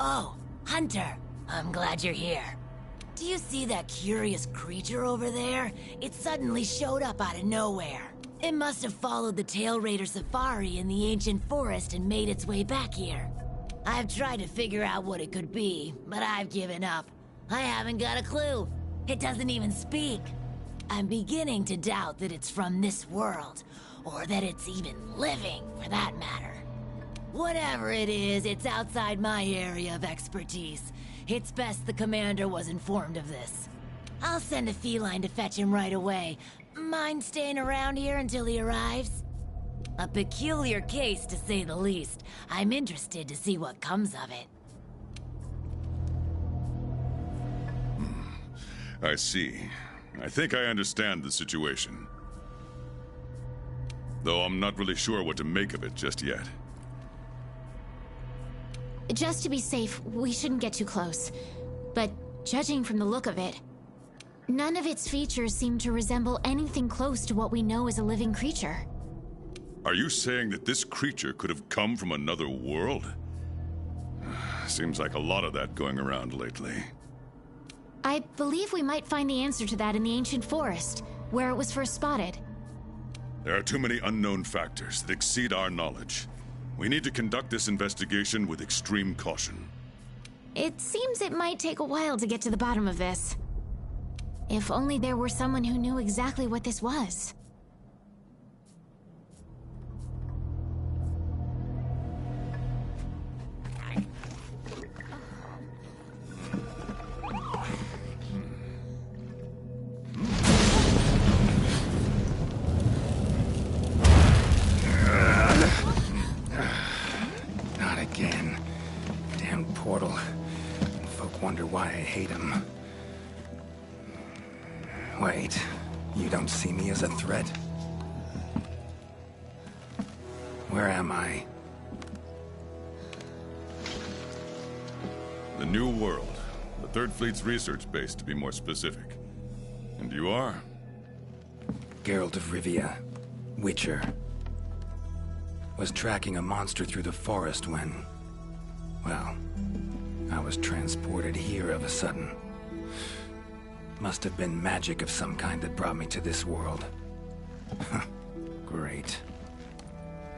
Oh, Hunter. I'm glad you're here. Do you see that curious creature over there? It suddenly showed up out of nowhere. It must have followed the Tail Raider safari in the ancient forest and made its way back here. I've tried to figure out what it could be, but I've given up. I haven't got a clue. It doesn't even speak. I'm beginning to doubt that it's from this world, or that it's even living, for that matter. Whatever it is, it's outside my area of expertise. It's best the commander was informed of this. I'll send a feline to fetch him right away. Mind staying around here until he arrives? A peculiar case, to say the least. I'm interested to see what comes of it. I see. I think I understand the situation. Though I'm not really sure what to make of it just yet. Just to be safe, we shouldn't get too close. But judging from the look of it, none of its features seem to resemble anything close to what we know as a living creature. Are you saying that this creature could have come from another world? Seems like a lot of that going around lately. I believe we might find the answer to that in the ancient forest, where it was first spotted. There are too many unknown factors that exceed our knowledge. We need to conduct this investigation with extreme caution. It seems it might take a while to get to the bottom of this. If only there were someone who knew exactly what this was. Not again. Damn portal. Folk wonder why I hate him. Wait, you don't see me as a threat? Where am I? The New World. The Third Fleet's research base, to be more specific. And you are? Geralt of Rivia. Witcher. Was tracking a monster through the forest when... well, I was transported here of a sudden. Must have been magic of some kind that brought me to this world. Great.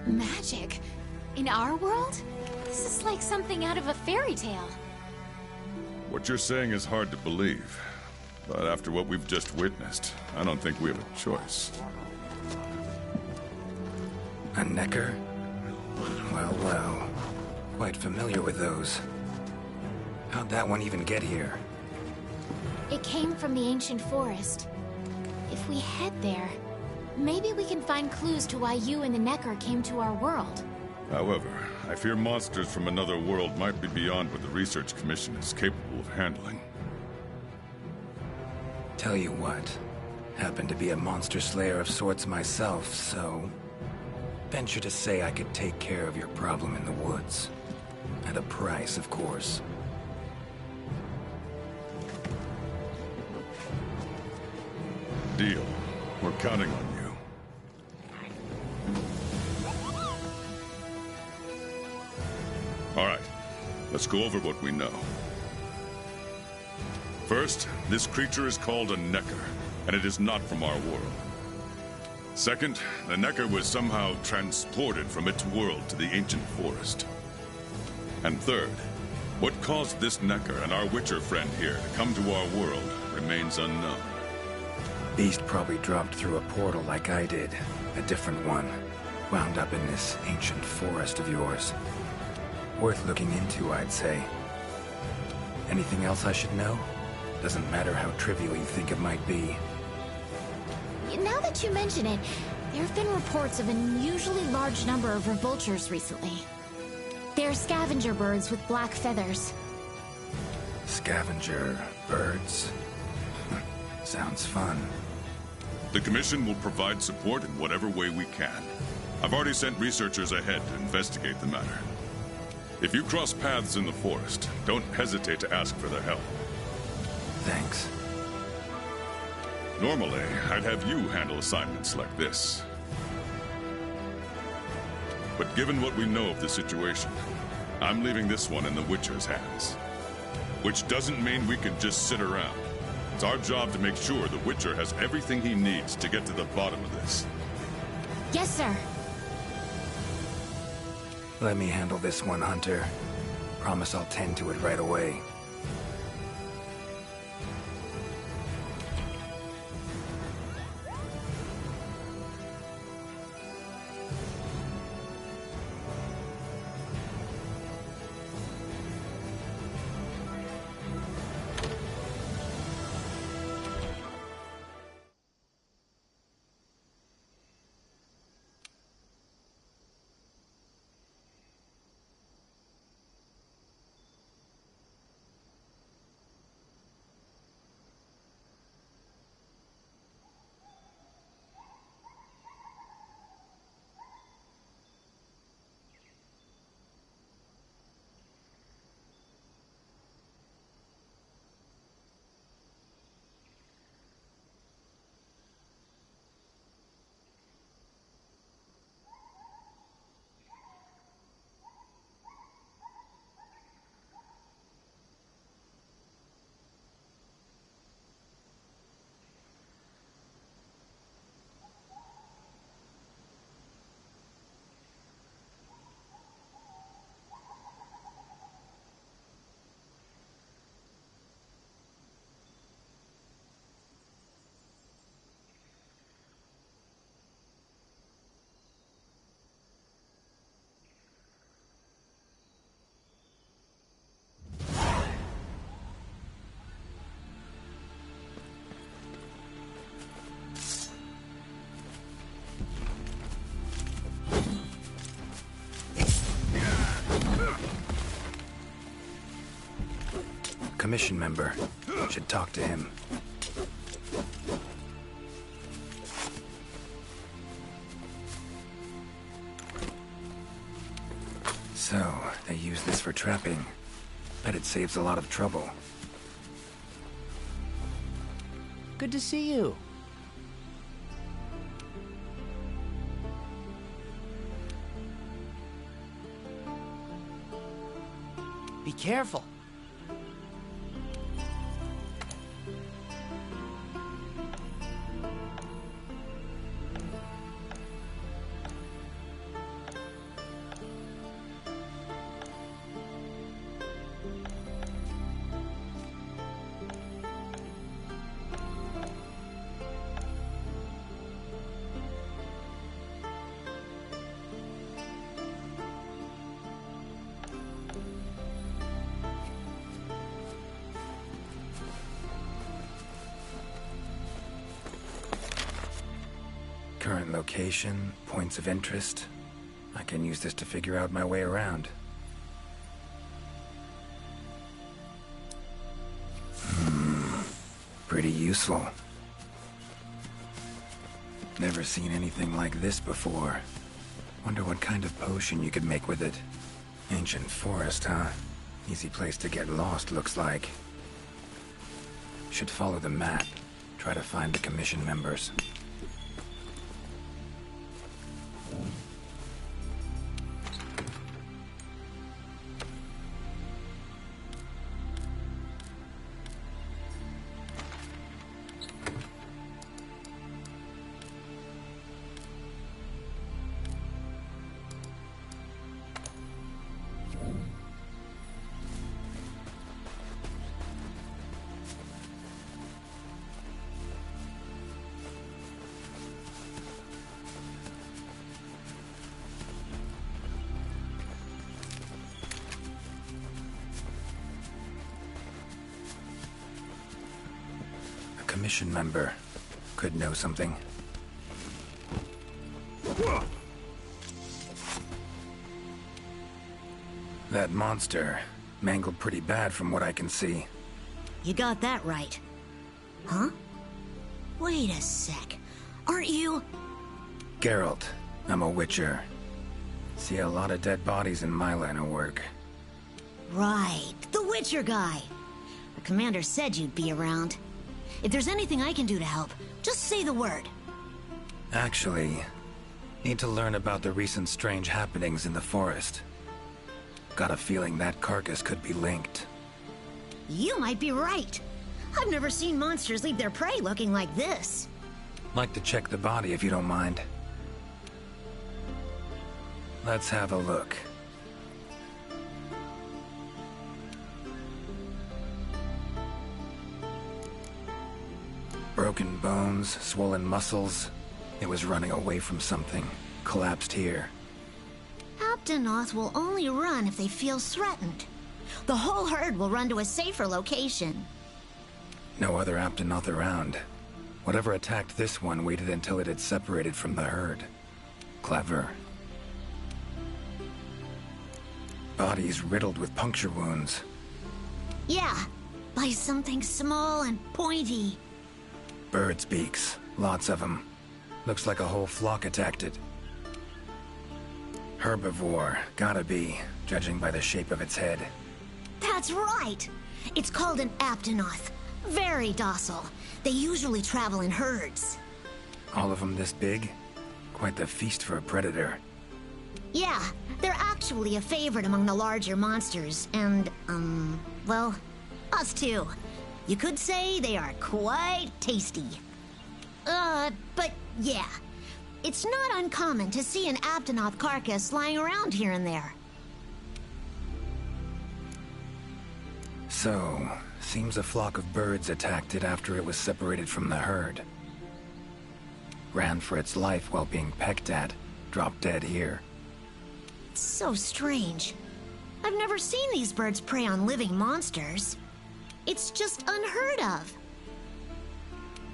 Magic? In our world? This is like something out of a fairy tale. What you're saying is hard to believe. But after what we've just witnessed, I don't think we have a choice. A necker? Well, well. Quite familiar with those. How'd that one even get here? It came from the ancient forest. If we head there, maybe we can find clues to why you and the Necker came to our world. However, I fear monsters from another world might be beyond what the Research Commission is capable of handling. Tell you what, happen to be a monster slayer of sorts myself, so... venture to say I could take care of your problem in the woods. At a price, of course. Deal. We're counting on you. All right. Let's go over what we know. First, this creature is called a Necker, and it is not from our world. Second, the Necker was somehow transported from its world to the ancient forest. And third, what caused this Necker and our Witcher friend here to come to our world remains unknown. Beast probably dropped through a portal like I did. A different one. Wound up in this ancient forest of yours. Worth looking into, I'd say. Anything else I should know? Doesn't matter how trivial you think it might be. Now that you mention it, there have been reports of an unusually large number of revultures recently. They're scavenger birds with black feathers. Scavenger birds? Sounds fun. The Commission will provide support in whatever way we can. I've already sent researchers ahead to investigate the matter. If you cross paths in the forest, don't hesitate to ask for their help. Thanks. Normally, I'd have you handle assignments like this. But given what we know of the situation, I'm leaving this one in the Witcher's hands. Which doesn't mean we can just sit around. It's our job to make sure the Witcher has everything he needs to get to the bottom of this. Yes, sir. Let me handle this one, Hunter. Promise I'll tend to it right away. Commission member. Should talk to him. So, they use this for trapping. Bet it saves a lot of trouble. Good to see you. Be careful. Current location, points of interest. I can use this to figure out my way around. Pretty useful. Never seen anything like this before. Wonder what kind of potion you could make with it. Ancient forest, huh? Easy place to get lost, looks like. Should follow the map. Try to find the commission members. Commission member. Could know something. That monster mangled pretty bad from what I can see. You got that right. Huh? Wait a sec. Aren't you... Geralt. I'm a Witcher. See a lot of dead bodies in my line of work. Right, the Witcher guy. The commander said you'd be around. If there's anything I can do to help, just say the word. Actually, need to learn about the recent strange happenings in the forest. Got a feeling that carcass could be linked. You might be right. I've never seen monsters leave their prey looking like this. Like to check the body if you don't mind. Let's have a look. Broken bones, swollen muscles. It was running away from something. Collapsed here. Aptonoth will only run if they feel threatened. The whole herd will run to a safer location. No other Aptonoth around. Whatever attacked this one waited until it had separated from the herd. Clever. Body's riddled with puncture wounds. Yeah, by something small and pointy. Birds' beaks. Lots of them. Looks like a whole flock attacked it. Herbivore. Gotta be, judging by the shape of its head. That's right! It's called an Aptonoth. Very docile. They usually travel in herds. All of them this big? Quite the feast for a predator. Yeah, they're actually a favorite among the larger monsters, and, well, us too. You could say they are quite tasty. But yeah, it's not uncommon to see an Aptonoth carcass lying around here and there. So, seems a flock of birds attacked it after it was separated from the herd. Ran for its life while being pecked at, dropped dead here. It's so strange. I've never seen these birds prey on living monsters. It's just unheard of.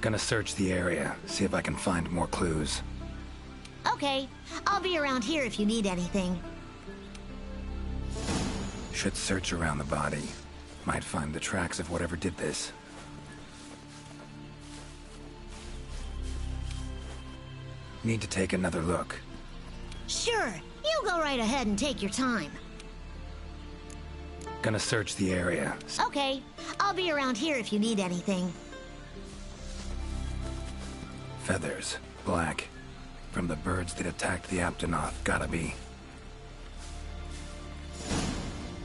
Gonna search the area, see if I can find more clues. Okay, I'll be around here if you need anything. Should search around the body. Might find the tracks of whatever did this. Need to take another look. Sure, you go right ahead and take your time. Gonna search the area. Okay, I'll be around here if you need anything. Feathers. Black. From the birds that attacked the Aptonoth, gotta be.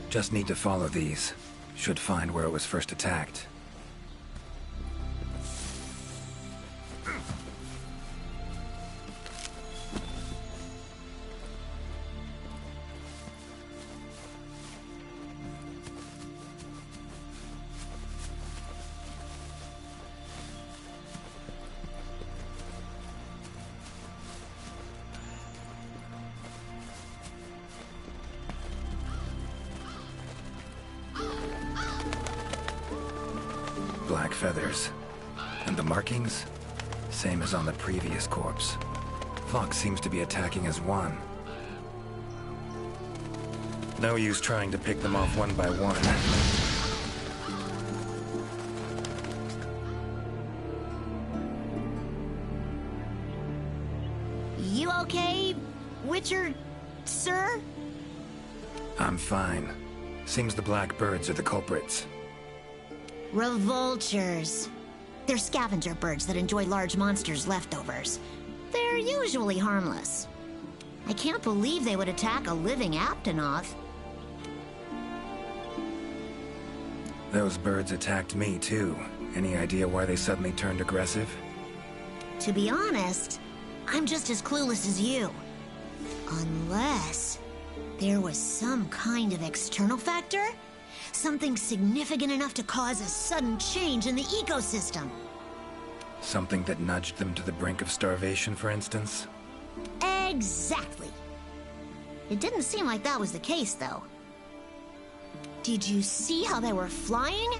Just need to follow these. Should find where it was first attacked. Black feathers. And the markings? Same as on the previous corpse. Fox seems to be attacking as one. No use trying to pick them off one by one. You okay, Witcher, sir? I'm fine. Seems the black birds are the culprits. Revoltures. They're scavenger birds that enjoy large monsters' leftovers. They're usually harmless. I can't believe they would attack a living Aptonoth. Those birds attacked me, too. Any idea why they suddenly turned aggressive? To be honest, I'm just as clueless as you. Unless there was some kind of external factor? Something significant enough to cause a sudden change in the ecosystem. Something that nudged them to the brink of starvation, for instance? Exactly. It didn't seem like that was the case, though. Did you see how they were flying?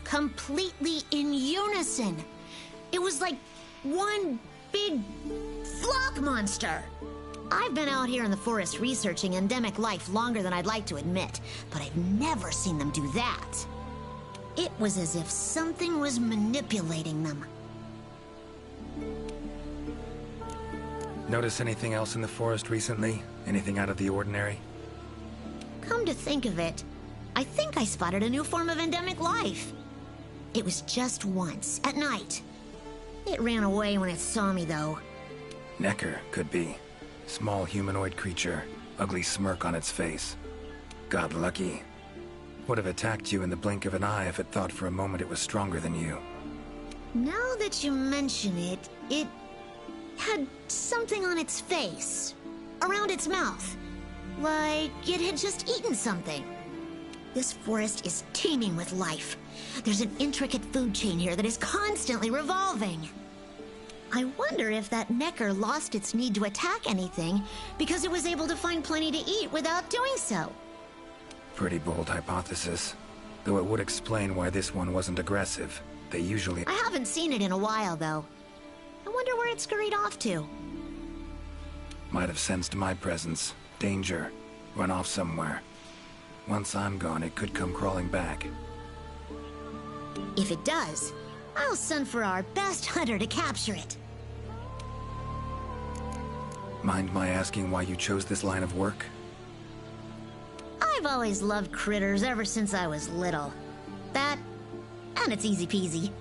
Completely in unison. It was like one big flock monster. I've been out here in the forest researching endemic life longer than I'd like to admit, but I've never seen them do that. It was as if something was manipulating them. Notice anything else in the forest recently? Anything out of the ordinary? Come to think of it, I think I spotted a new form of endemic life. It was just once, at night. It ran away when it saw me, though. Necker, could be. Small humanoid creature, ugly smirk on its face. Got lucky. Would have attacked you in the blink of an eye if it thought for a moment it was stronger than you. Now that you mention it, it had something on its face. Around its mouth. Like it had just eaten something. This forest is teeming with life. There's an intricate food chain here that is constantly revolving. I wonder if that Necker lost its need to attack anything because it was able to find plenty to eat without doing so. Pretty bold hypothesis. Though it would explain why this one wasn't aggressive. They usually... I haven't seen it in a while, though. I wonder where it scurried off to. Might have sensed my presence. Danger. Run off somewhere. Once I'm gone, it could come crawling back. If it does, I'll send for our best hunter to capture it. Mind my asking why you chose this line of work? I've always loved critters ever since I was little. That, and it's easy peasy.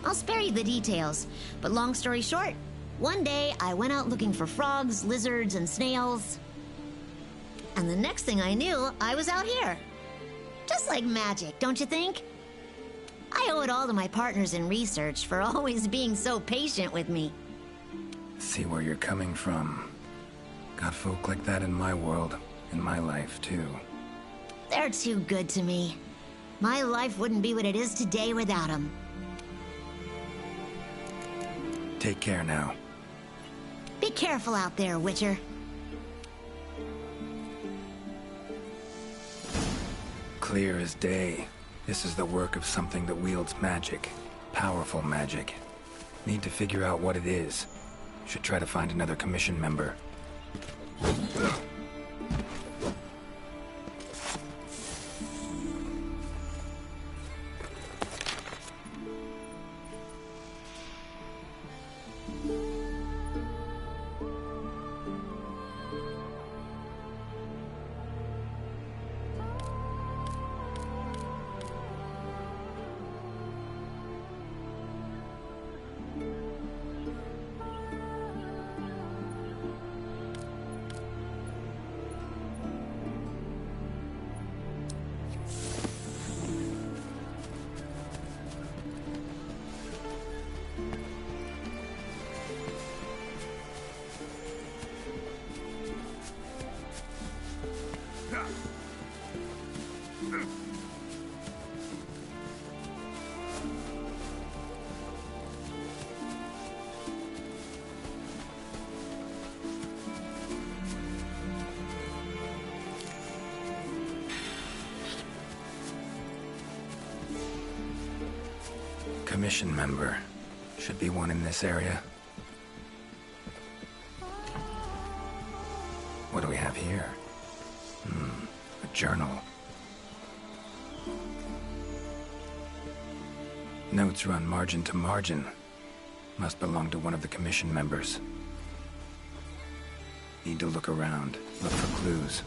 I'll spare you the details, but long story short, one day I went out looking for frogs, lizards, and snails. And the next thing I knew, I was out here. Just like magic, don't you think? I owe it all to my partners in research for always being so patient with me. See where you're coming from. Got folk like that in my world, in my life, too. They're too good to me. My life wouldn't be what it is today without them. Take care now. Be careful out there, Witcher. Clear as day. This is the work of something that wields magic. Powerful magic. Need to figure out what it is. Should try to find another commission member. Commission member. Should be one in this area. What do we have here? A journal. Notes run margin to margin. Must belong to one of the commission members. Need to look around. Look for clues.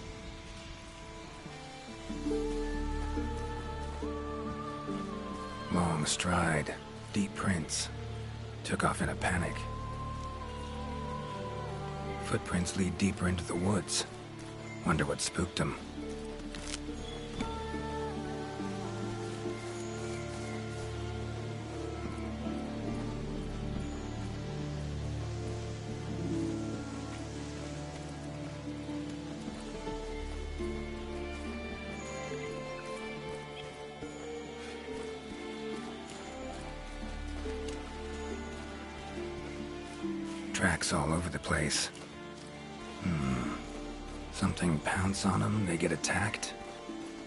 Long stride. Deep prints. Took off in a panic. Footprints lead deeper into the woods. Wonder what spooked him. Tracks all over the place. Something pounce on them, they get attacked.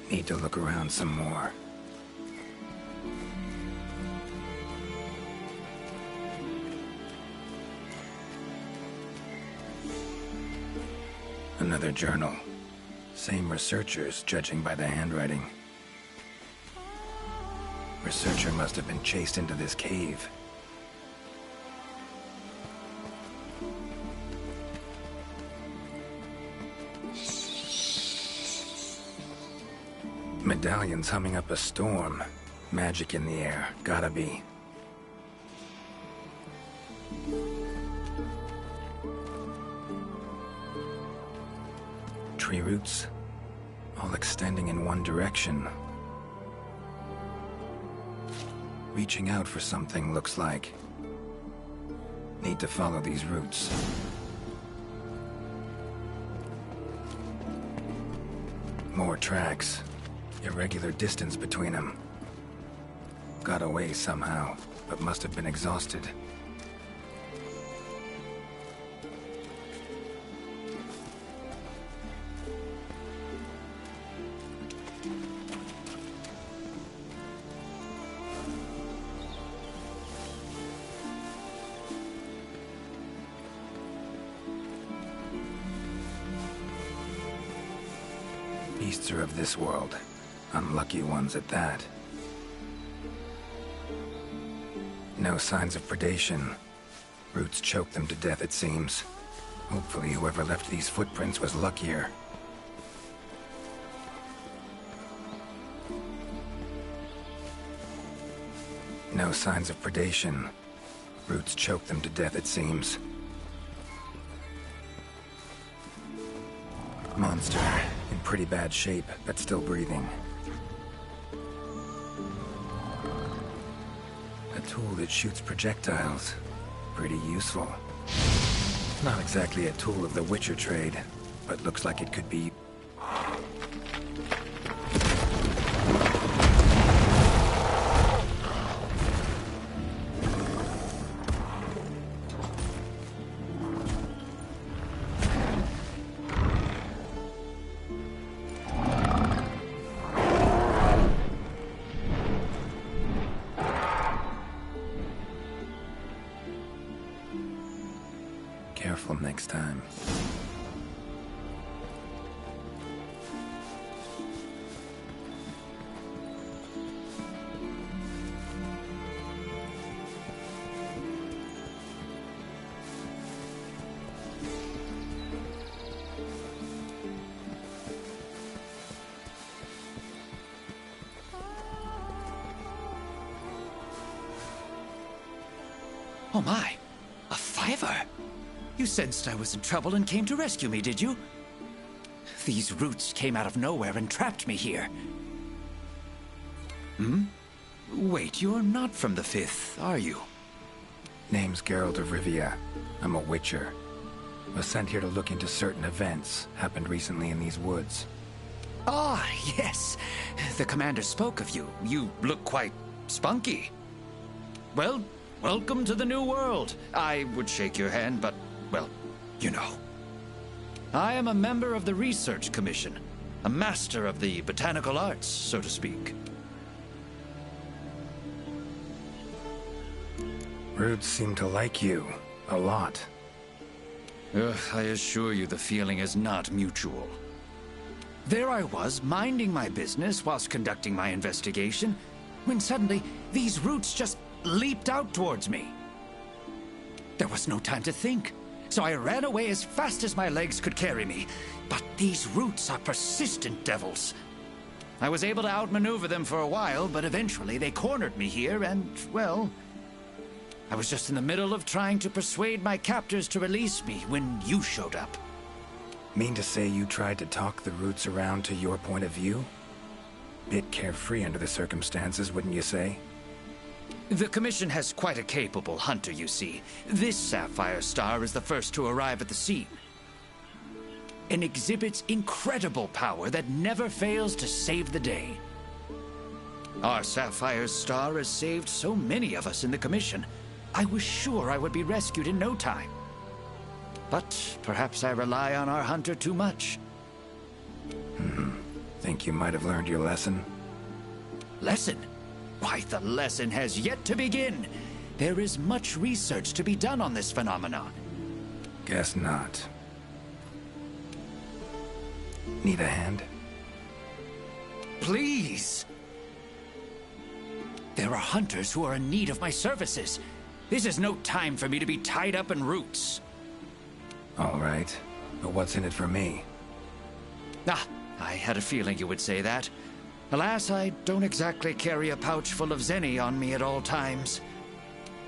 Need to look around some more. Another journal. Same researchers, judging by the handwriting. Researcher must have been chased into this cave. Medallions humming up a storm. Magic in the air, gotta be. Tree roots, all extending in one direction. Reaching out for something, looks like. Need to follow these roots. More tracks. Irregular distance between them. Got away somehow, but must have been exhausted. Beasts are of this world. Unlucky ones at that. No signs of predation. Roots choke them to death, it seems. Hopefully whoever left these footprints was luckier. No signs of predation. Roots choke them to death, it seems. Monster. In pretty bad shape, but still breathing. A tool that shoots projectiles. Pretty useful. Not exactly a tool of the Witcher trade, but looks like it could be... Careful next time. Oh my, a fiver! You sensed I was in trouble and came to rescue me, did you? These roots came out of nowhere and trapped me here. Wait, you're not from the Fifth, are you? Name's Geralt of Rivia. I'm a Witcher. Was sent here to look into certain events happened recently in these woods. Ah, yes. The commander spoke of you. You look quite spunky. Well, welcome to the new world. I would shake your hand, but, well, you know. I am a member of the Research Commission. A master of the botanical arts, so to speak. Roots seem to like you. A lot. I assure you the feeling is not mutual. There I was, minding my business whilst conducting my investigation, when suddenly these roots just leaped out towards me. There was no time to think, so I ran away as fast as my legs could carry me. But these roots are persistent devils. I was able to outmaneuver them for a while, but eventually they cornered me here and, well, I was just in the middle of trying to persuade my captors to release me when you showed up. Mean to say you tried to talk the roots around to your point of view? Bit carefree under the circumstances, wouldn't you say? The Commission has quite a capable hunter, you see. This sapphire star is the first to arrive at the scene. And exhibits incredible power that never fails to save the day. Our sapphire star has saved so many of us in the Commission. I was sure I would be rescued in no time. But perhaps I rely on our hunter too much. Think you might have learned your lesson? Lesson? Why, the lesson has yet to begin. There is much research to be done on this phenomenon. Guess not. Need a hand? Please! There are hunters who are in need of my services. This is no time for me to be tied up in roots. All right. But what's in it for me? Ah, I had a feeling you would say that. Alas, I don't exactly carry a pouch full of zenny on me at all times.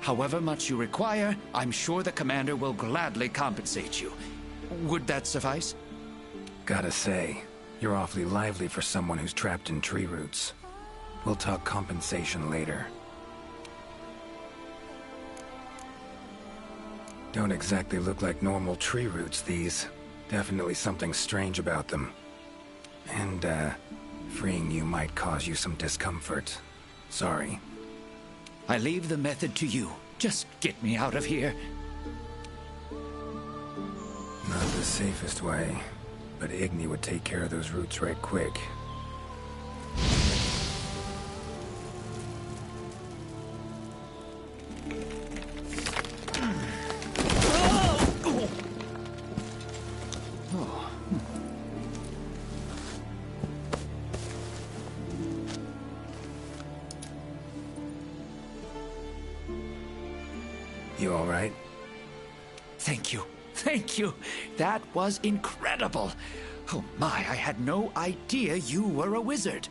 However much you require, I'm sure the commander will gladly compensate you. Would that suffice? Gotta say, you're awfully lively for someone who's trapped in tree roots. We'll talk compensation later. Don't exactly look like normal tree roots, these. Definitely something strange about them. And, freeing you might cause you some discomfort. Sorry. I leave the method to you. Just get me out of here. Not the safest way, but Igni would take care of those roots right quick. You all right? Thank you. Thank you. That was incredible. Oh my, I had no idea you were a wizard.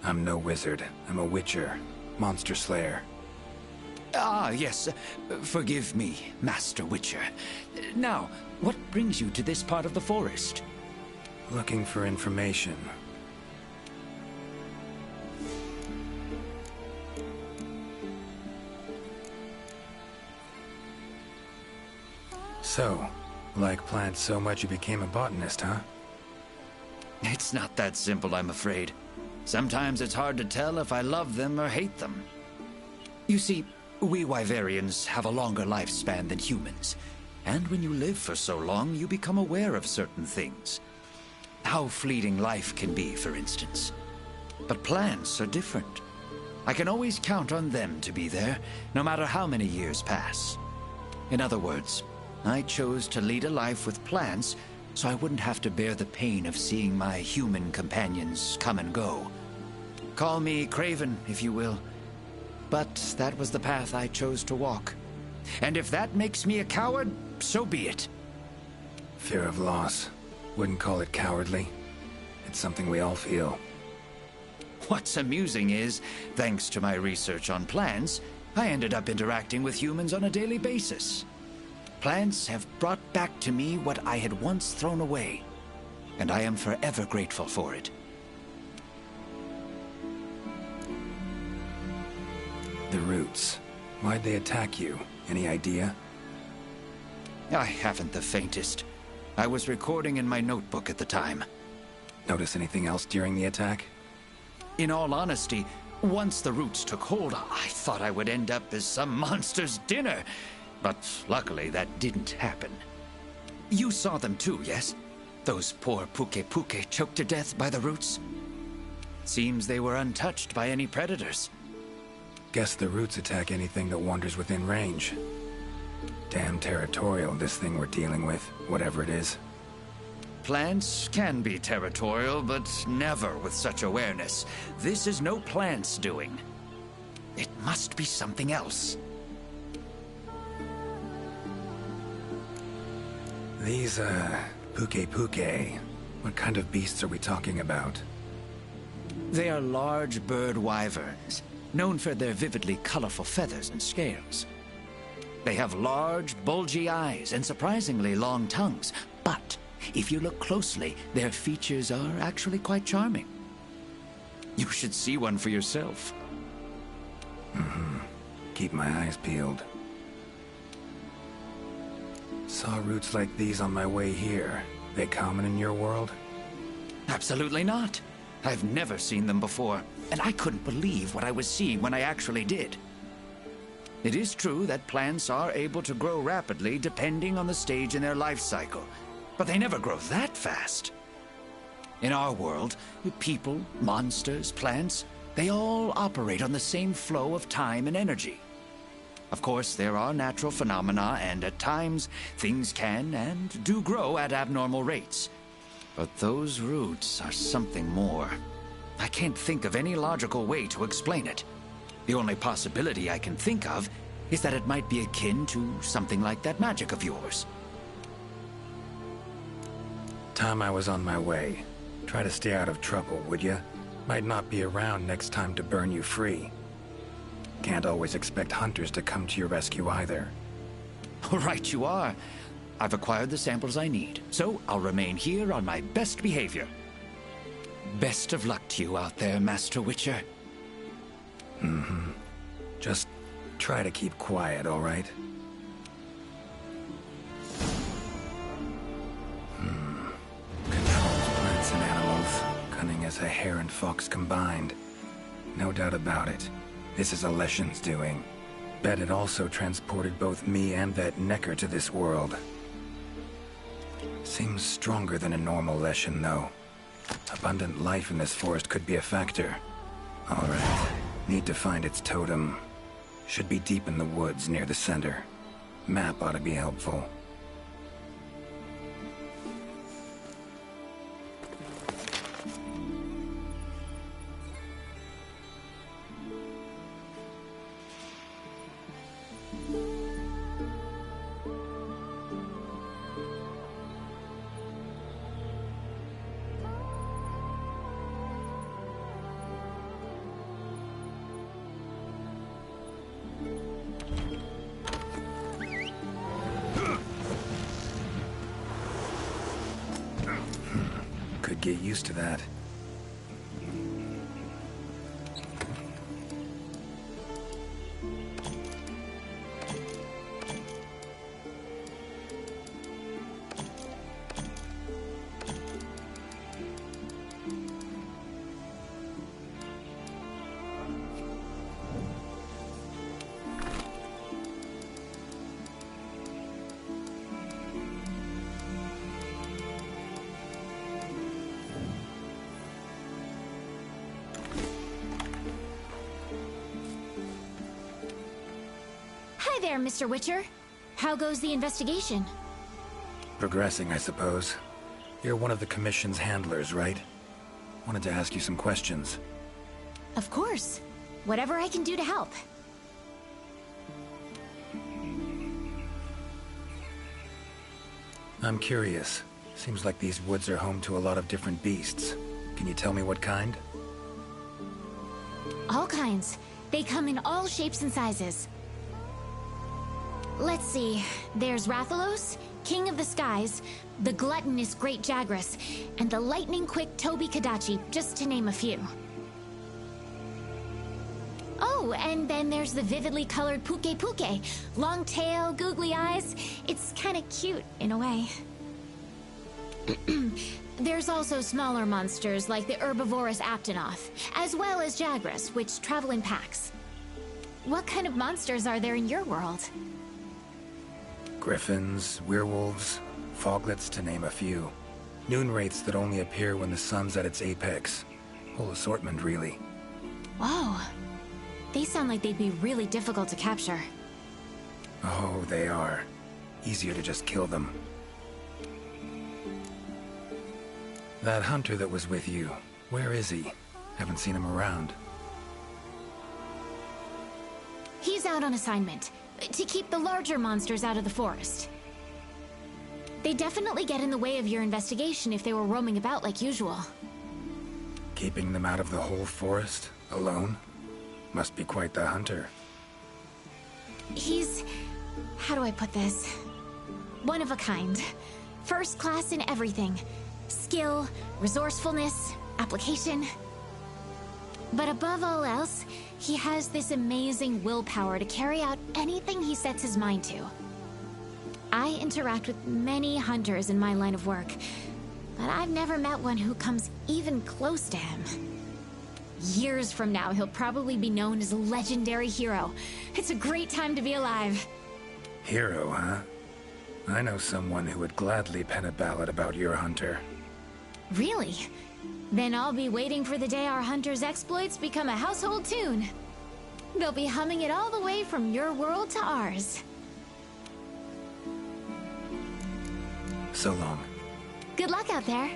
I'm no wizard. I'm a witcher. Monster slayer. Ah, yes. Forgive me, Master Witcher. Now, what brings you to this part of the forest? Looking for information. So, like plants so much you became a botanist, huh? It's not that simple, I'm afraid. Sometimes it's hard to tell if I love them or hate them. You see, we Wyverians have a longer lifespan than humans. And when you live for so long, you become aware of certain things. How fleeting life can be, for instance. But plants are different. I can always count on them to be there, no matter how many years pass. In other words, I chose to lead a life with plants so I wouldn't have to bear the pain of seeing my human companions come and go. Call me craven, if you will. But that was the path I chose to walk. And if that makes me a coward, so be it. Fear of loss. Wouldn't call it cowardly. It's something we all feel. What's amusing is, thanks to my research on plants, I ended up interacting with humans on a daily basis. Plants have brought back to me what I had once thrown away, and I am forever grateful for it. The roots. Why'd they attack you? Any idea? I haven't the faintest. I was recording in my notebook at the time. Notice anything else during the attack? In all honesty, once the roots took hold, I thought I would end up as some monster's dinner. But luckily, that didn't happen. You saw them too, yes? Those poor Puke choked to death by the roots? Seems they were untouched by any predators. Guess the roots attack anything that wanders within range. Damn territorial, this thing we're dealing with, whatever it is. Plants can be territorial, but never with such awareness. This is no plant's doing. It must be something else. These, Puke. What kind of beasts are we talking about? They are large bird wyverns, known for their vividly colorful feathers and scales. They have large, bulgy eyes and surprisingly long tongues, but if you look closely, their features are actually quite charming. You should see one for yourself. Keep my eyes peeled. Saw roots like these on my way here. They common in your world? Absolutely not. I've never seen them before, and I couldn't believe what I was seeing when I actually did. It is true that plants are able to grow rapidly depending on the stage in their life cycle, but they never grow that fast. In our world, people, monsters, plants, they all operate on the same flow of time and energy. Of course, there are natural phenomena, and at times, things can and do grow at abnormal rates. But those roots are something more. I can't think of any logical way to explain it. The only possibility I can think of is that it might be akin to something like that magic of yours. Time I was on my way. Try to stay out of trouble, would ya? Might not be around next time to burn you free. Can't always expect hunters to come to your rescue either. Right you are. I've acquired the samples I need, so I'll remain here on my best behavior. Best of luck to you out there, Master Witcher. Just try to keep quiet, all right? Controls plants and animals, cunning as a hare and fox combined. No doubt about it. This is Alession's doing. Bet it also transported both me and that Necker to this world. Seems stronger than a normal Leshen, though. Abundant life in this forest could be a factor. All right. Need to find its totem. Should be deep in the woods near the center. Map ought to be helpful. Could get used to that. Hi there, Mr. Witcher. How goes the investigation? Progressing, I suppose. You're one of the Commission's handlers, right? Wanted to ask you some questions. Of course. Whatever I can do to help. I'm curious. Seems like these woods are home to a lot of different beasts. Can you tell me what kind? All kinds. They come in all shapes and sizes. Let's see. There's Rathalos, King of the Skies, the gluttonous Great Jagras, and the lightning-quick Toby Kadachi, just to name a few. Oh, and then there's the vividly colored Puke Puke. Long tail, googly eyes. It's kinda cute, in a way. There's also smaller monsters like the herbivorous Aptonoth, as well as Jagras, which travel in packs. What kind of monsters are there in your world? Griffins, werewolves, foglets, to name a few. Noon wraiths that only appear when the sun's at its apex. Whole assortment, really. Whoa. They sound like they'd be really difficult to capture. Oh, they are. Easier to just kill them. That hunter that was with you, where is he? Haven't seen him around. He's out on assignment, to keep the larger monsters out of the forest. They definitely get in the way of your investigation if they were roaming about like usual. Keeping them out of the whole forest? Alone? Must be quite the hunter. He's... how do I put this? One of a kind. First class in everything. Skill, resourcefulness, application. But above all else, he has this amazing willpower to carry out anything he sets his mind to. I interact with many hunters in my line of work, but I've never met one who comes even close to him. Years from now, he'll probably be known as a legendary hero. It's a great time to be alive. Hero, huh? I know someone who would gladly pen a ballad about your hunter. Really? Then I'll be waiting for the day our hunter's exploits become a household tune. They'll be humming it all the way from your world to ours. So long. Good luck out there.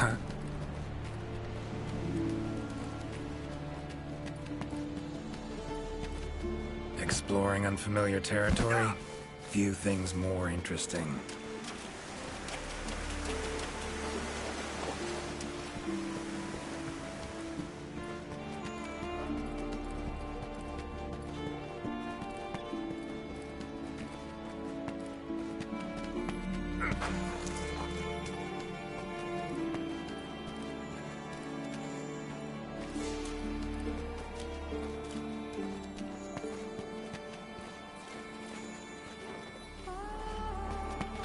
Huh? Exploring unfamiliar territory? Few things more interesting.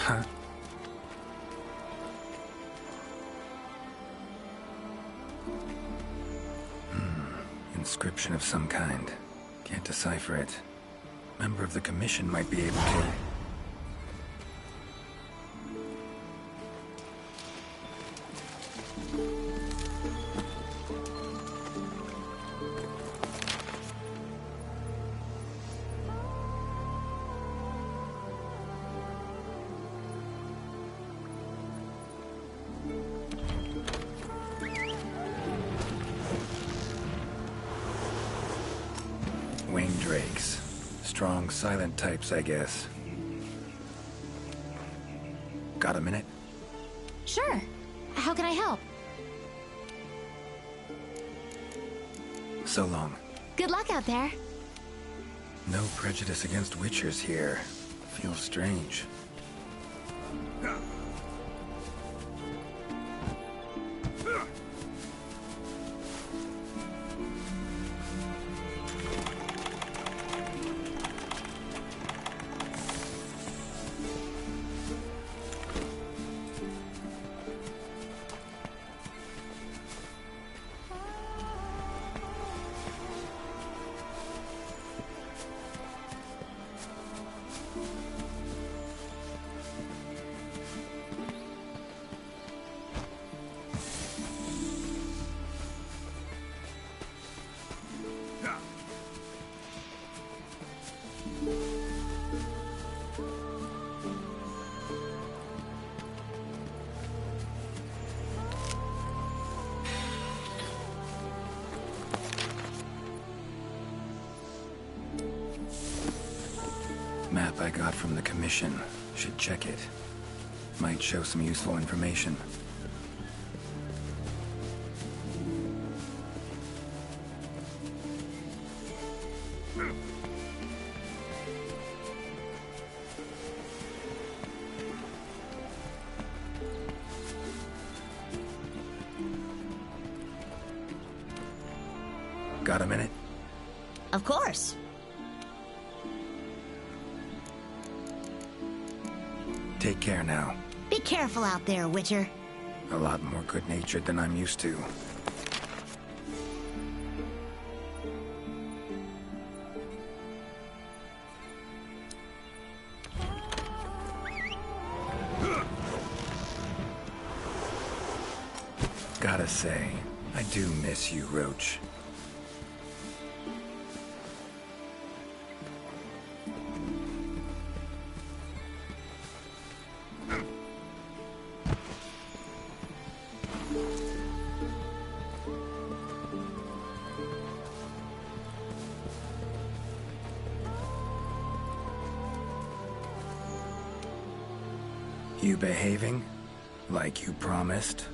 Huh? Inscription of some kind. Can't decipher it. Member of the Commission might be able to. Winged drakes. Strong, silent types, I guess. Got a minute? Sure. How can I help? So long. Good luck out there. No prejudice against Witchers here. Feels strange. Map I got from the Commission. Should check it. Might show some useful information. Got a minute? Of course. Take care now. Be careful out there, Witcher. A lot more good-natured than I'm used to. Gotta say, I do miss you, Roach. You behaving? Like you promised?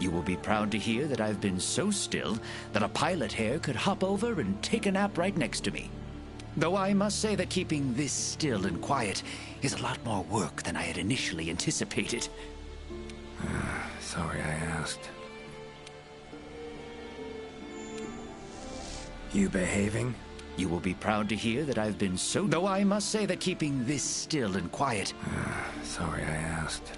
You will be proud to hear that I've been so still that a pilot hair could hop over and take a nap right next to me. Though I must say that keeping this still and quiet is a lot more work than I had initially anticipated. Sorry I asked. You behaving? You will be proud to hear that I've been so... Though I must say that keeping this still and quiet... Sorry I asked.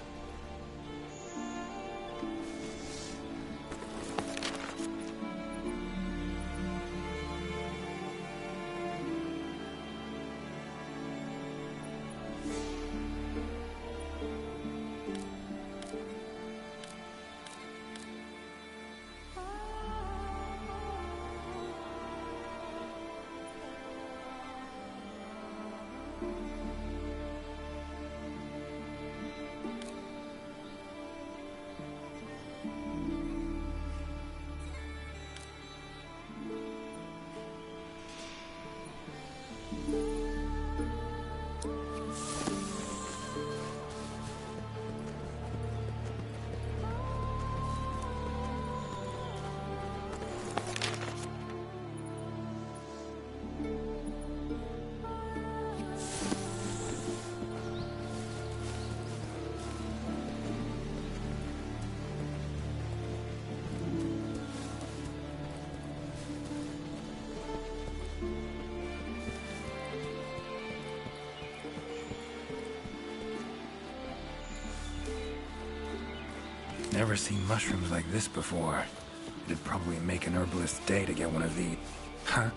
Never seen mushrooms like this before. It'd probably make an herbalist's day to get one of these. Huh?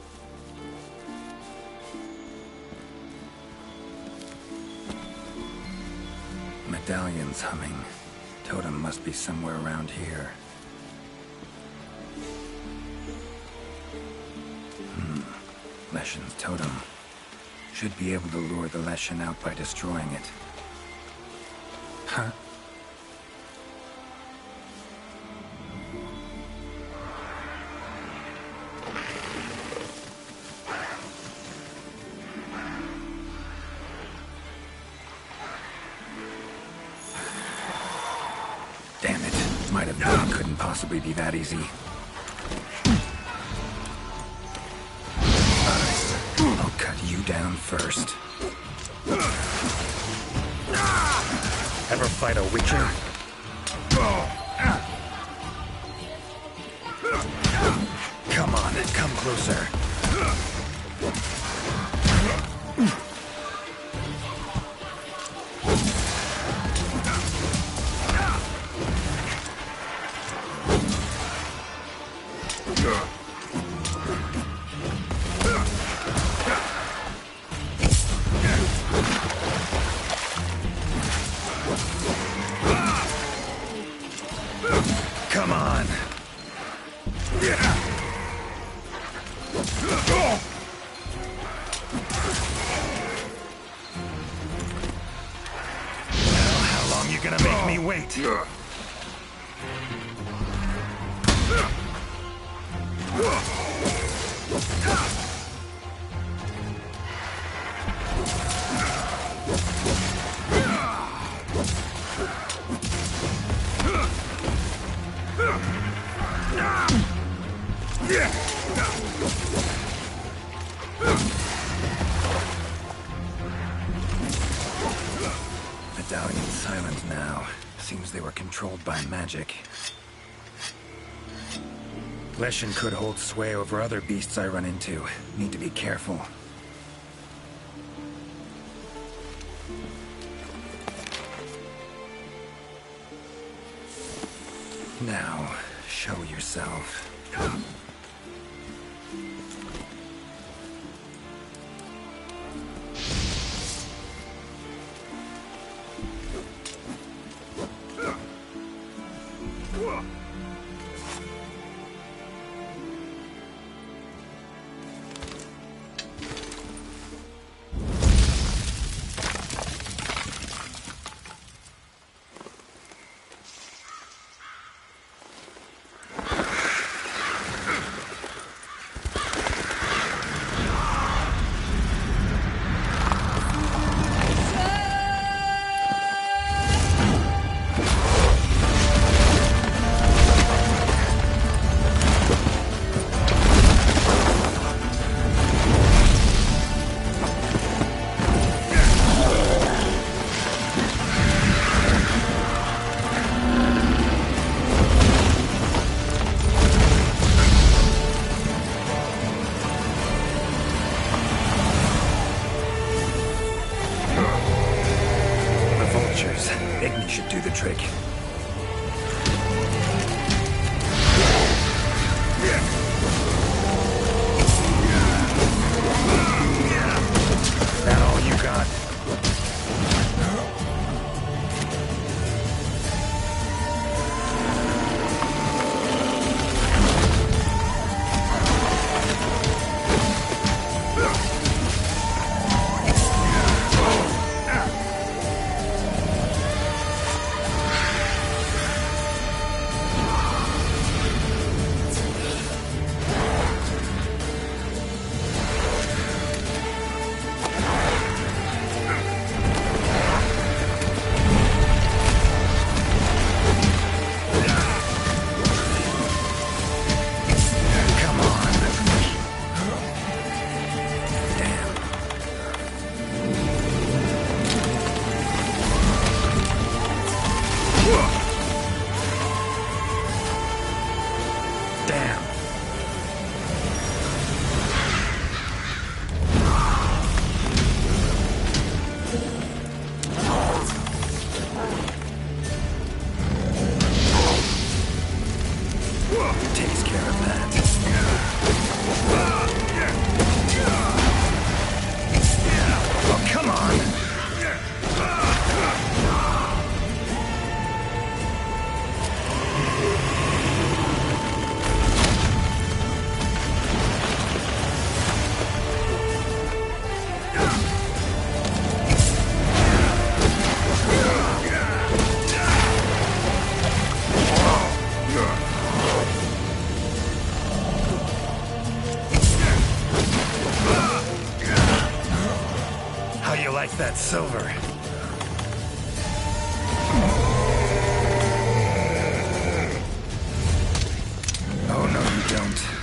Medallions humming. Totem must be somewhere around here. Leshen's totem. Should be able to lure the Leshen out by destroying it. Huh? Damn it. Might have thought it couldn't possibly be that easy. I'll cut you down first. Ever fight a Witcher? Come on, come closer. Come on! Well, how long you gonna make me wait? Medallion's silent now. Seems they were controlled by magic. Leshen could hold sway over other beasts I run into. Need to be careful. Now, show yourself. Igni should do the trick. That all you got? silver. Oh, no, you don't.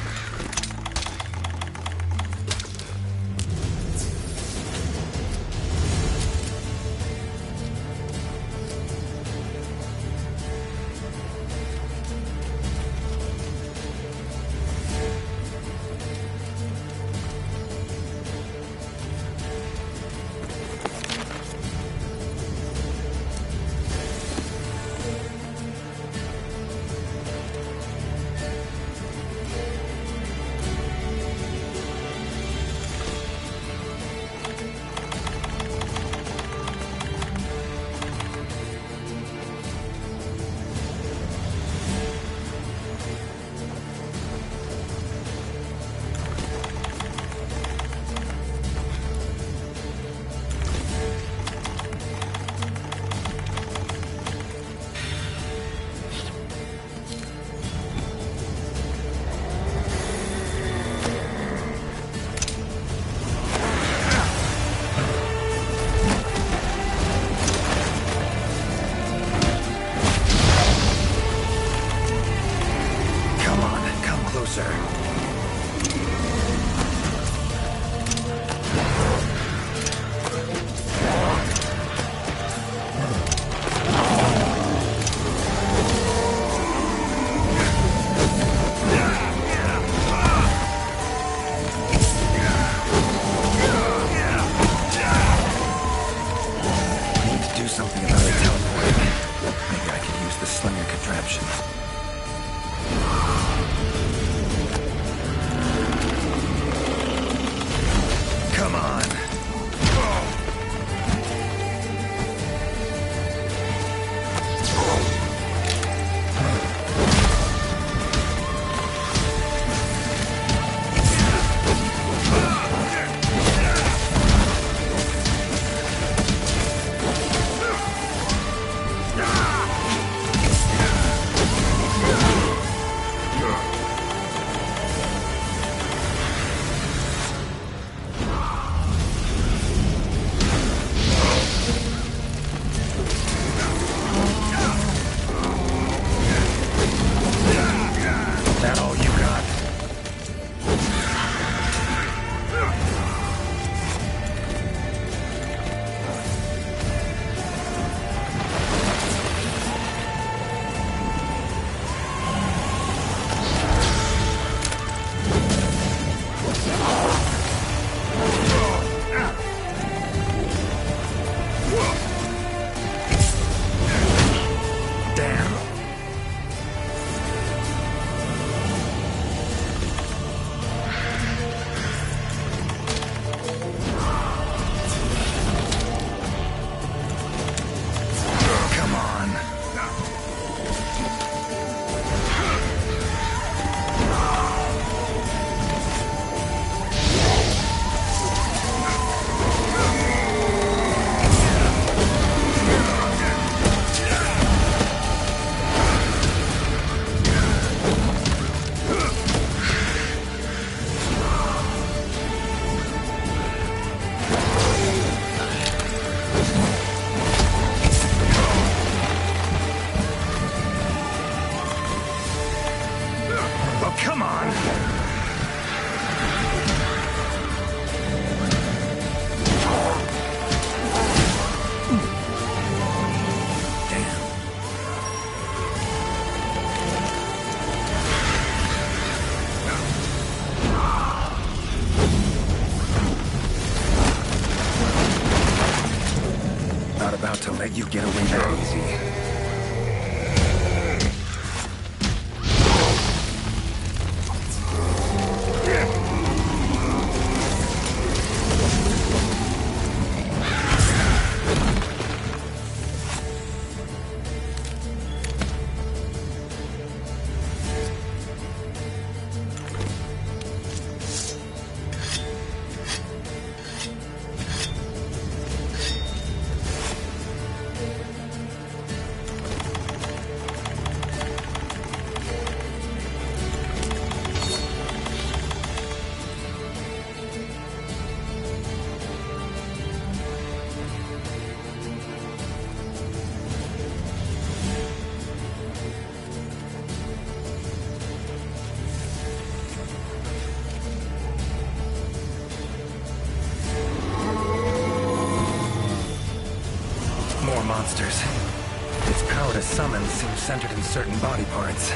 seem centered in certain body parts.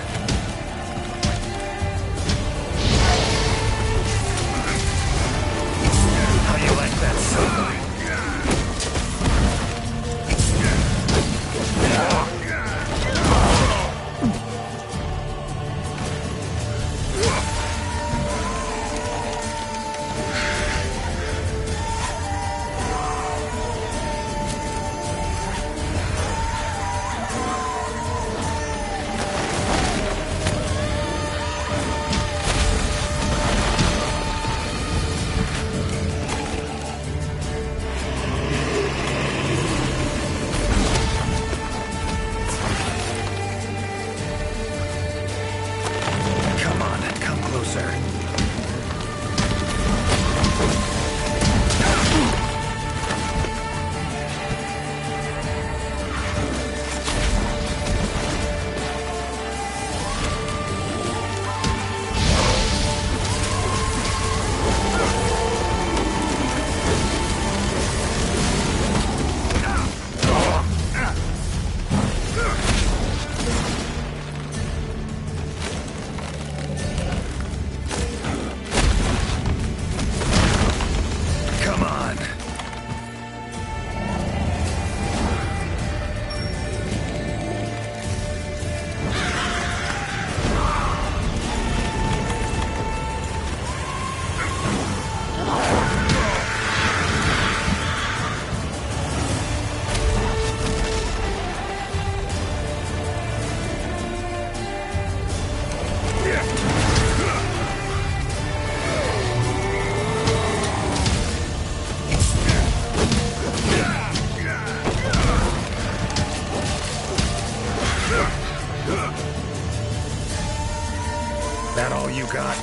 How you like that, Silver? That all you got?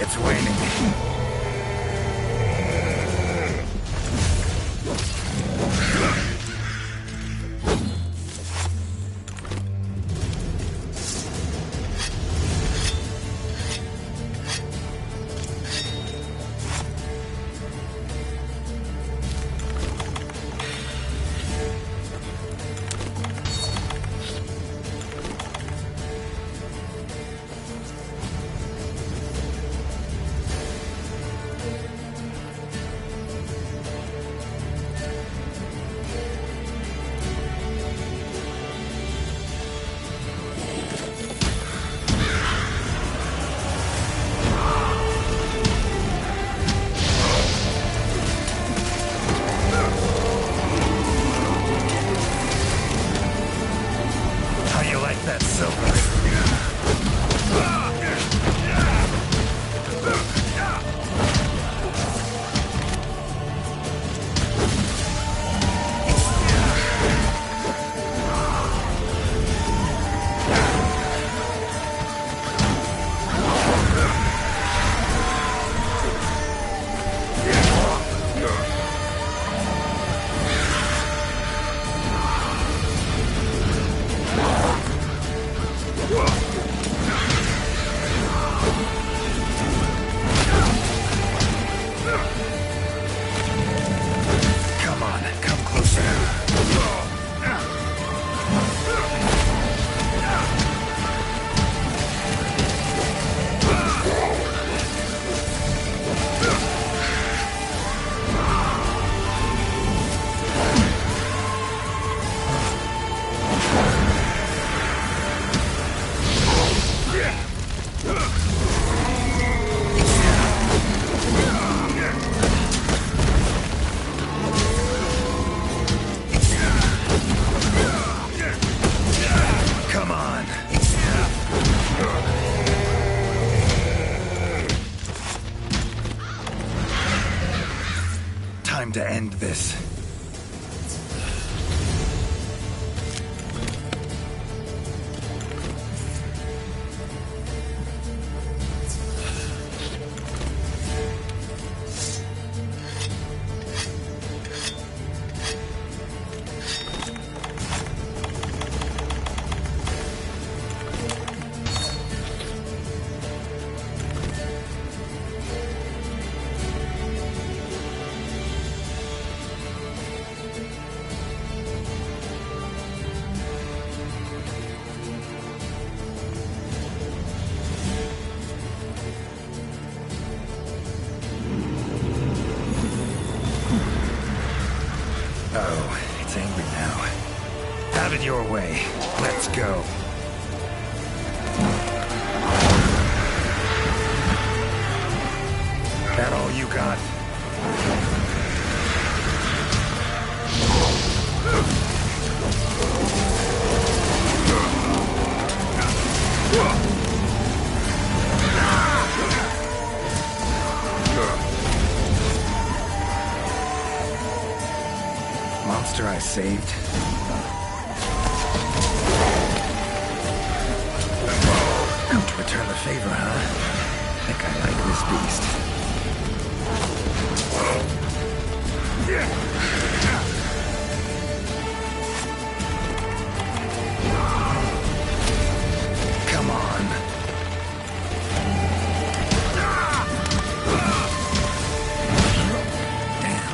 It's waning. That silver. time to end this. Oh, it's angry now. Have it your way. Let's go. That all you got? Monster I saved. Come to return the favor, huh? Think I like this beast. Come on. Damn.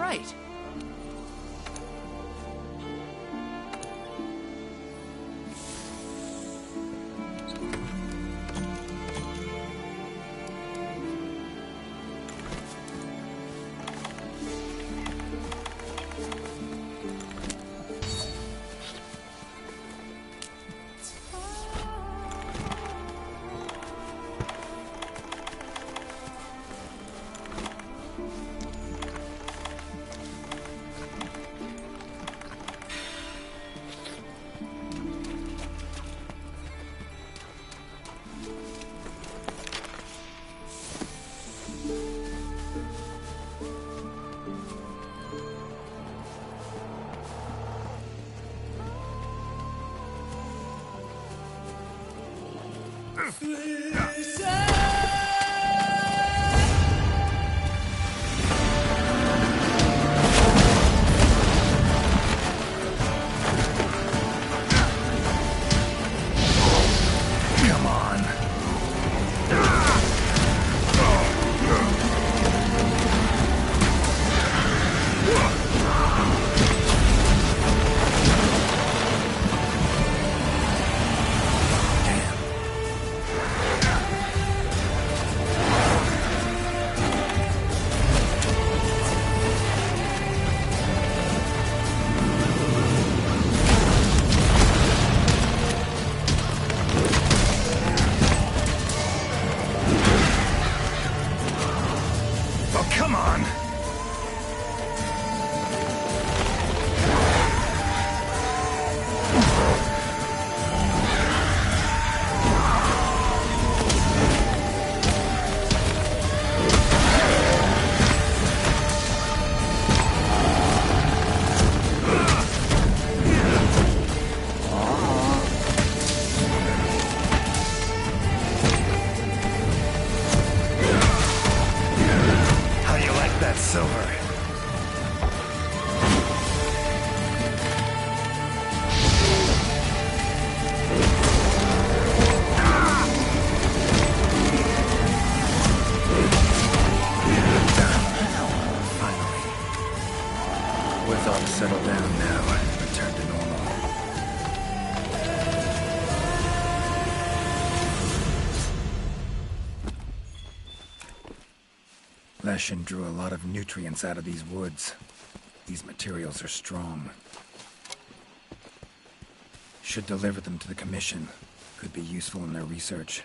right. Come on. Oh, come on! How do you like that silver? Finally. We're all settled down now. Return to normal. Leshen drew a lot of nutrients out of these woods. These materials are strong. Should deliver them to the Commission. Could be useful in their research.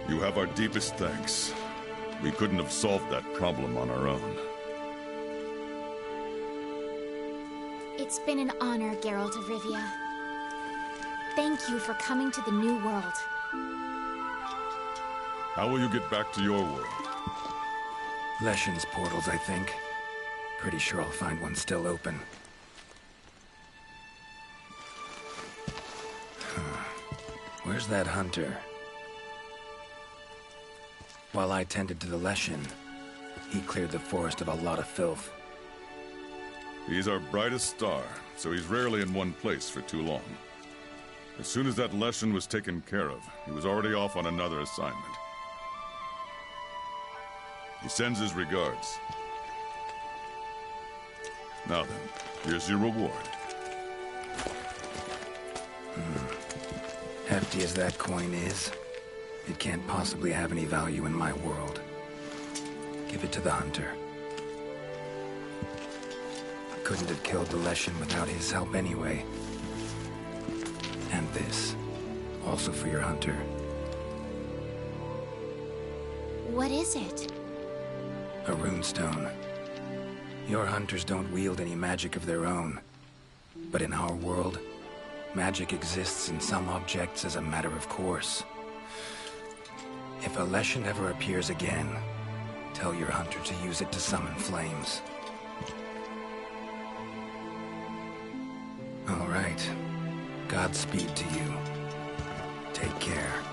You have our deepest thanks. We couldn't have solved that problem on our own. It's been an honor, Geralt of Rivia. Thank you for coming to the New World. How will you get back to your world? Leshen's portals, I think. Pretty sure I'll find one still open. Where's that hunter? While I tended to the Leshen, he cleared the forest of a lot of filth. He's our brightest star, so he's rarely in one place for too long. As soon as that Leshen was taken care of, he was already off on another assignment. He sends his regards. Now then, here's your reward. Hefty as that coin is, it can't possibly have any value in my world. Give it to the hunter. Couldn't have killed the Leshen without his help anyway. And this, also for your hunter. What is it? A runestone. Your hunters don't wield any magic of their own. But in our world, magic exists in some objects as a matter of course. If a Leshen ever appears again, tell your hunter to use it to summon flames. All right. Godspeed to you. Take care.